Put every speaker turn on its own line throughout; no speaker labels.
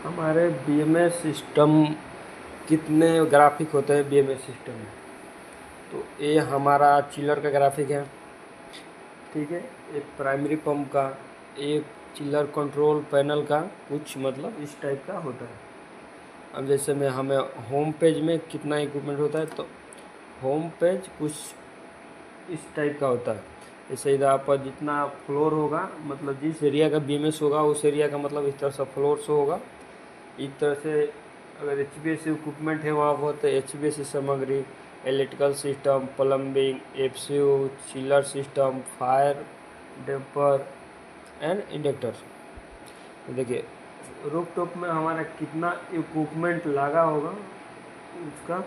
हमारे BMS system कितने graphic होते हैं बीएमएस सिस्टम में? तो ये हमारा चिलर का ग्राफिक है, ठीक है। एक प्राइमरी पंप का, एक चिलर कंट्रोल पैनल का, कुछ मतलब इस टाइप का होता है। अब जैसे में हमें होम पेज में कितना इक्विपमेंट होता है, तो होम पेज कुछ इस टाइप का होता है। जैसे इधर पर जितना फ्लोर होगा, मतलब जिस एरिया का बीएमएस होगा उस एरिया का मतलब इस तरह से फ्लोर शो होगा। इस तरह से अगर एच इक्विपमेंट है वहाँ बहुत एच सामग्री, electrical system, plumbing, FCU, chiller system, fire damper and inductor. देखिए रूफ टॉप में हमारा कितना इक्विपमेंट लगा होगा उसका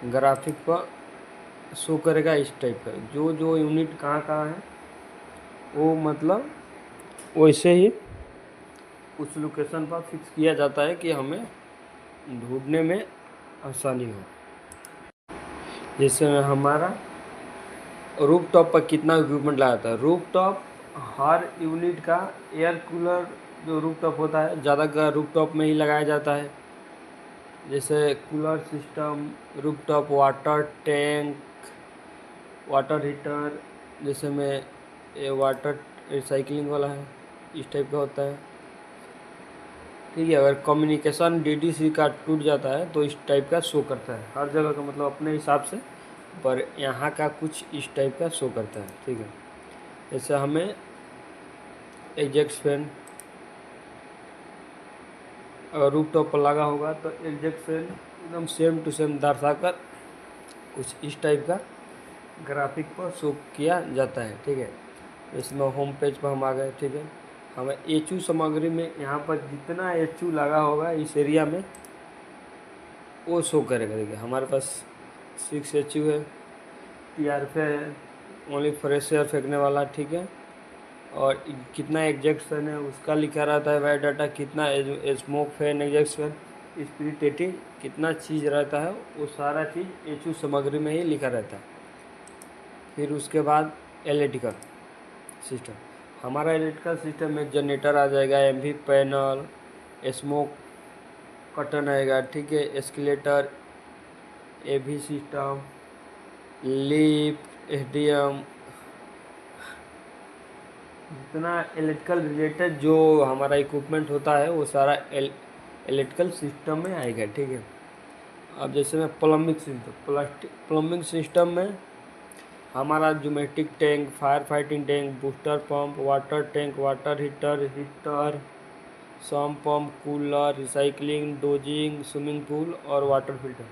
ग्राफिक पर शो करेगा इस टाइप का। जो जो यूनिट कहाँ कहाँ है वो मतलब वैसे ही उस लोकेशन पर फिक्स किया जाता है कि हमें ढूंढने में आसानी हो। जैसे हमारा रूफ टॉप पर कितना इक्विपमेंट लगाता है। रूफ टॉप हर यूनिट का एयर कूलर जो रूफ टॉप होता है ज़्यादातर रूफ टॉप में ही लगाया जाता है। जैसे cooler system, roof top water tank, water heater, जैसे में ये वाटर रिसाइकलिंग वाला है इस टाइप का होता है, ठीक है। अगर कम्युनिकेशन डीडीसी का टूट जाता है तो इस टाइप का शो करता है। हर जगह का मतलब अपने हिसाब से, पर यहाँ का कुछ इस टाइप का शो करता है, ठीक है। जैसे हमें एग्जॉस्ट फैन अगर रूफ टॉप पर लगा होगा तो एग्जॉस्ट फैन एकदम सेम टू सेम दर्शाकर कुछ इस टाइप का ग्राफिक पर शो किया जाता है, ठीक है। इसमें होम पेज पर हम आ गए, ठीक है। हमें एचयू सामग्री में यहाँ पर जितना एचयू लगा होगा इस एरिया में वो शो करेगा। देखिए हमारे पास 6 एचयू है, टीआरपी है, ओनली फ्रेश एयर फेंकने वाला, ठीक है। और कितना एग्जैक्ट फैन है उसका लिखा रहता है बायो डाटा, कितना स्मोक फैन, एग्जैक्ट फैन, स्पिरिटेटिंग, कितना चीज़ रहता है वो सारा चीज़ एचयू सामग्री में ही लिखा रहता है। फिर उसके बाद इलेक्ट्रिकल सिस्टम, हमारा इलेक्ट्रिकल सिस्टम में जनरेटर आ जाएगा, एमवी पैनल, स्मोक कर्टन आएगा, ठीक है, एस्केलेटर, एवी सिस्टम, लिफ्ट, एचडीएम, जितना इलेक्ट्रिकल रिलेटेड जो हमारा इक्विपमेंट होता है वो सारा इलेक्ट्रिकल सिस्टम में आएगा, ठीक है। अब जैसे मैं प्लम्बिंग सिस्टम में हमारा geometric tank, fire fighting tank, booster pump, water tank, water heater, sump pump, cooler, recycling, dosing, swimming pool और वाटर फिल्टर,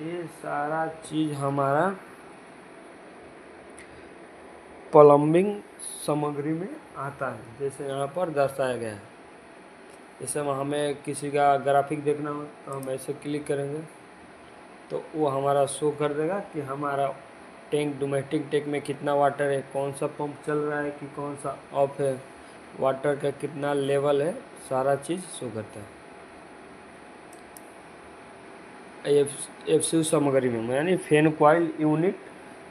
ये सारा चीज़ हमारा प्लम्बिंग सामग्री में आता है। जैसे यहाँ पर दर्शाया गया है। जैसे हमें किसी का ग्राफिक देखना हो तो हम ऐसे क्लिक करेंगे तो वो हमारा शो कर देगा कि हमारा टैंक, डोमेस्टिक टैंक में कितना वाटर है, कौन सा पंप चल रहा है कि कौन सा ऑफ है, वाटर का कितना लेवल है, सारा चीज़ शो करता है। एफसीयू सामग्री में यानी फैन कॉइल यूनिट,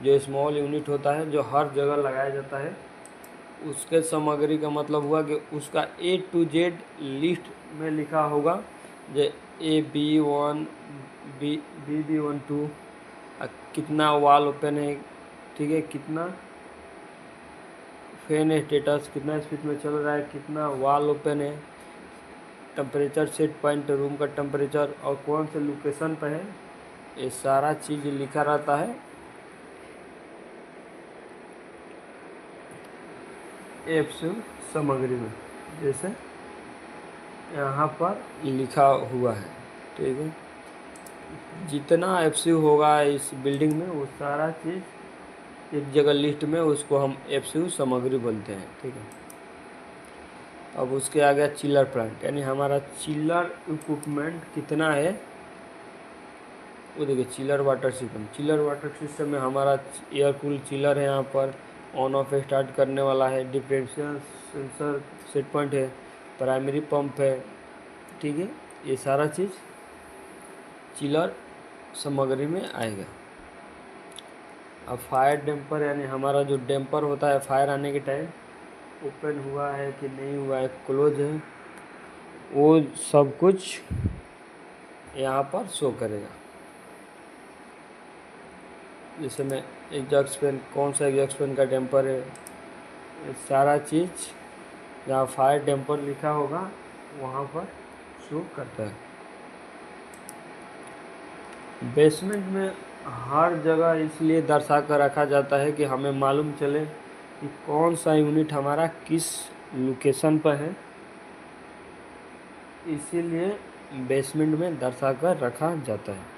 जो स्मॉल यूनिट होता है जो हर जगह लगाया जाता है, उसके सामग्री का मतलब हुआ कि उसका ए टू जेड लिस्ट में लिखा होगा। जो AB1, BB12, कितना वाल ओपन है, ठीक है, कितना फैन स्टेटस, कितना स्पीड में चल रहा है, कितना वाल ओपन है, टेम्परेचर सेट पॉइंट, रूम का टेम्परेचर और कौन से लोकेशन पर है, ये सारा चीज़ लिखा रहता है एफसीयू सामग्री में। जैसे यहाँ पर लिखा हुआ है, ठीक है। जितना एफसीयू होगा इस बिल्डिंग में वो सारा चीज़ एक जगह लिस्ट में, उसको हम एफसीयू सामग्री बोलते हैं, ठीक है। अब उसके आ गया चिलर प्लांट, यानी हमारा चिलर इक्विपमेंट कितना है वो देखिए। चिलर वाटर सिस्टम में हमारा एयर कूल चिलर है, यहाँ पर ऑन ऑफ स्टार्ट करने वाला है, डिफरेंशियल सेंसर सेट पॉइंट है, प्राइमरी पंप है, ठीक है। ये सारा चीज़ चिलर सामग्री में आएगा। अब फायर डैम्पर, यानी हमारा जो डैम्पर होता है फायर आने के टाइम ओपन हुआ है कि नहीं हुआ है, क्लोज है, वो सब कुछ यहाँ पर शो करेगा। जैसे मैं एग्जॉस्ट फैन, कौन सा एग्जॉस्ट फैन का टेम्पर है, ये सारा चीज़ जहाँ फायर टेम्पर लिखा होगा वहाँ पर शो करता है। बेसमेंट में हर जगह इसलिए दर्शा कर रखा जाता है कि हमें मालूम चले कि कौन सा यूनिट हमारा किस लोकेशन पर है, इसीलिए बेसमेंट में दर्शा कर रखा जाता है।